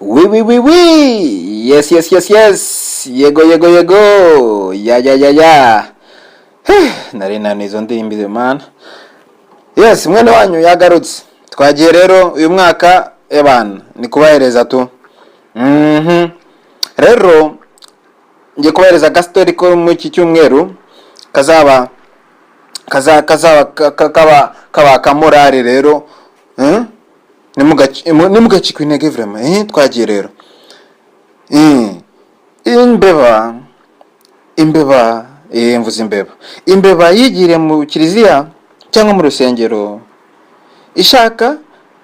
Oui. Yes. Yego. Ya. Nari nanizo ndimbize man. Yes, mwene wanyu yagarutse. Twagiye rero uyu mwaka ebana ni kubahereza tu. Rero ngiye kubahereza gastori ko mu iki cyumweru kazaba kaba kamorare rero. Nimugaci kwintege vraiment. Twagiye rero. Imbeba mvuze imbeba yigiriye mu kiliziya cyangwa mu rusengero ishaka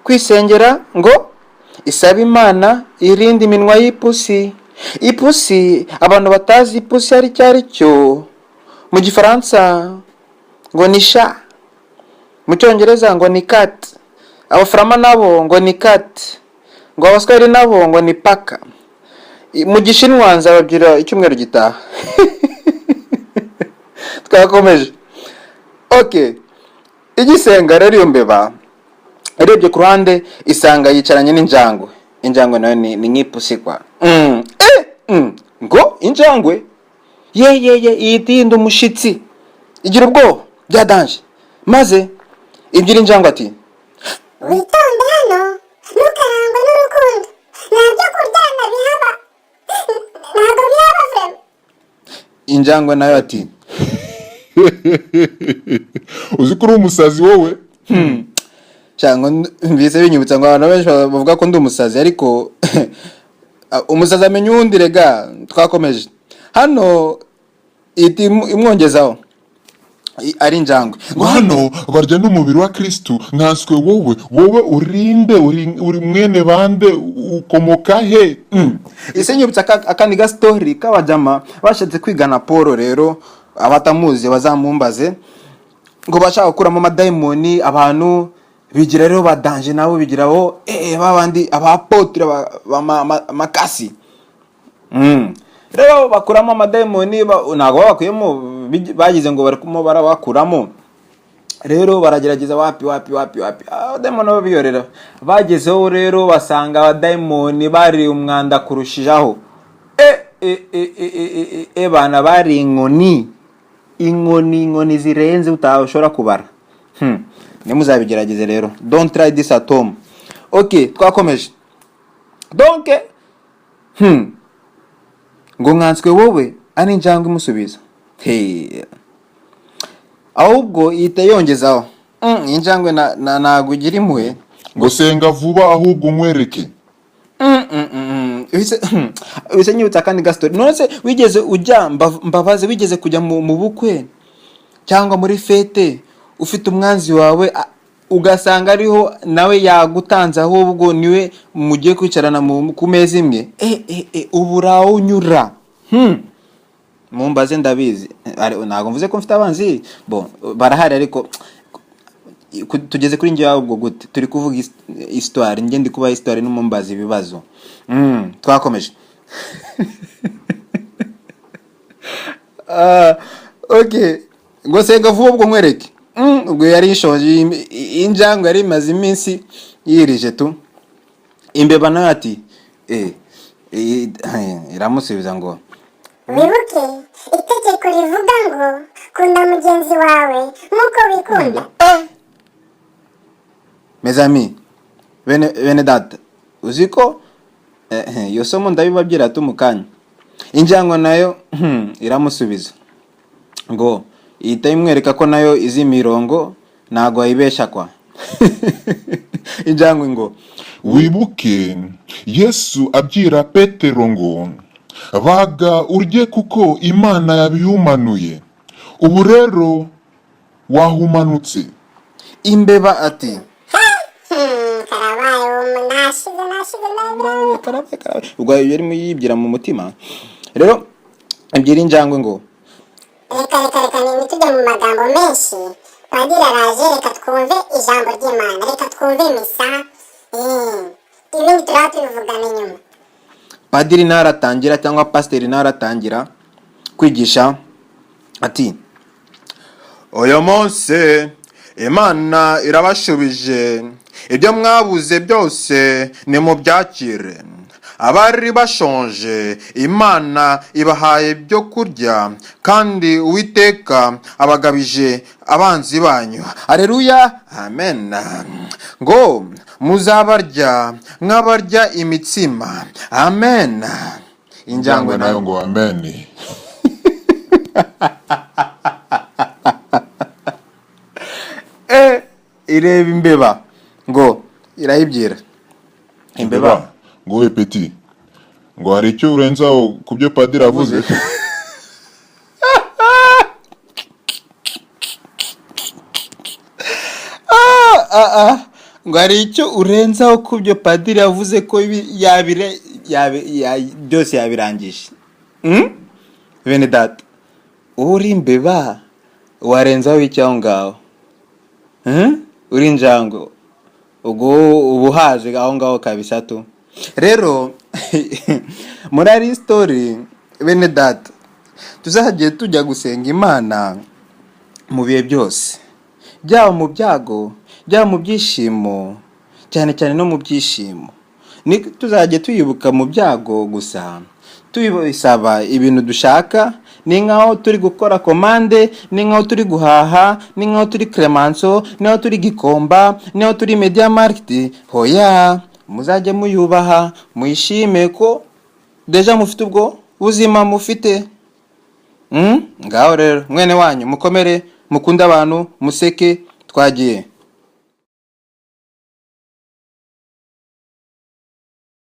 kwisengera ngo isaba Imana irinde iminwa y'ipusi abantu batazi ipusi ari cyari cyo mu gifaransa ngo ni chat, mu cyongereza ngo ni cat, abaframa nabo ngo ni cat, ngo abaswahili nabo ngo ni paka, mu gishinwa nzababwira icyumweru gitaha. Twakomeje. Okay. Igisenga rero iyo mbeba arebye ku ruhande isanga yicaranye n'injangwe. Injangwe nayo ni nk'ipusi kwa. Ngo injangwe yitinda umushitsi igira ubwoba bya danje maze ibyo injangwe ati witonde hano ntukarangwe n'urukundo nabyo kuryana bihaba ntabwo bihaba vrema. Injangwe nayo ati uzi ko uri umusazi wowe. cyangwa mbise binyibutsa ngo abantu benshi bavuga ko ndi umusazi ariko umusazi amenya undi rega. Twakomeje hano iti imwongezaho ari injangwe ngo hano barya n'umubiri wa Kristo nkanswe wowe urinde uri mwene bande ukomoka he. Ise nyibutsa akandi ga story kabajama bashatse kwigana Paul rero abatamuzi bazamumbaze ngo bashaka gukuramo amadayimoni abantu bigira rero badanje nabo bigiraho babandi abapotre makasi. Rero bakuramo amadayimoni nago bakuyemo bagize ngo barikumo barabakuramo rero baragerageza wapi abadayimoni babiyorera bagezeho rero basanga abadayimoni bari umwanda kurushijaho. Bana bari inkoni zirenze utashobora kubara. Nimuzabigerageze rero, don't try this at home. Okay, twakomeje. Donc ngo nkanswe wowe ari injangwe imusubiza ahubwo ihita yongezaho injangwe nago ugira impuhwe ngo senga vuba ahubwo nkwereke. Wise nyibutsa kandi gastori none se wigeze ujya mbabaze wigeze kujya mu bukwe cyangwa muri fete ufite umwanzi wawe ugasanga ariho nawe yagutanze ahubwo niwe mugiye kwicarana ku meza imwe uburawo unyura. Mumbaze ndabizi ntago mvuze ko mfite abanzi barahari ariko tugeze kuri njye ahubwo gute turi kuvuga histoire njye ndi kuba histoire n'umumbazi ibibazo. Twakomeje. Okay ngo senga vuba ubwo nkwereke. Ubwo yari ishoje injangwe yari imaze iminsi yirije tu. Imbeba nayo ati iramusubiza ngo wibuke itegeko rivuga ngo kunda mugenzi wawe nk'uko wikunda. Mes amis bene data uziko iyo somo ndabibabwira tu mukanya. Injangwe nayo iramusubiza ngo ihita imwereka ko nayo izi mirongo nago ayibesha kwa. Injangwe ngo wibuke Yesu abwira Petero ngo baga urye kuko Imana yabihumanuye ubu rero wahumanutse. Imbeba ati karabaye ubwo yari muyibwira mu mutima rero abwira injangwe ngo reka nitujya mu magambo menshi padiri araje reka twumve ijambo ry'Imana reka twumve misa ibindi turaba tubivugana inyuma. Padiri naratangira cyangwa pasiteri naratangira kwigisha ati uyu munsi Imana irabashubije ibyo mwabuze byose nimubyakire abari bashonje Imana ibahaye ibyo kurya, kandi Uwiteka abagabije abanzi banyu. Haleluya, amen. Ngo muzabarya nk'abarya imitsima, amen. Injangwe nayo ngo amen. Ireba imbeba ngo irayibwira Imbeba ngo we peti, ngo hari icyo urenzaho ku byo padiri avuze? ngo hari icyo urenzaho ku byo padiri yavuze ko byose yabirangije. Bene data, uri imbeba warenzaho icyaho ngaho, uri injangwe ubwo ubuhaje aho ngaho kabisa tu. Rero muri ari story bene data, tuzagiye tujya gusenga Imana mu bihe byose, byaba mu byago, byaba mu byishimo, cyane cyane no mu byishimo. Ni tuzajye tuyibuka mu byago gusa, tuyisaba ibintu dushaka, ni nkaho turi gukora komande, ni nkaho turi guhaha, ni nkaho turi Clemenceau, ni nkaho turi Gikomba, ni nkaho turi Media Market. Hoya, muzajye muyubaha, muyishime ko deja mufite ubwo buzima mufite. Ngaho rero mwene wanyu mukomere, mukunda abantu, museke, twagiye.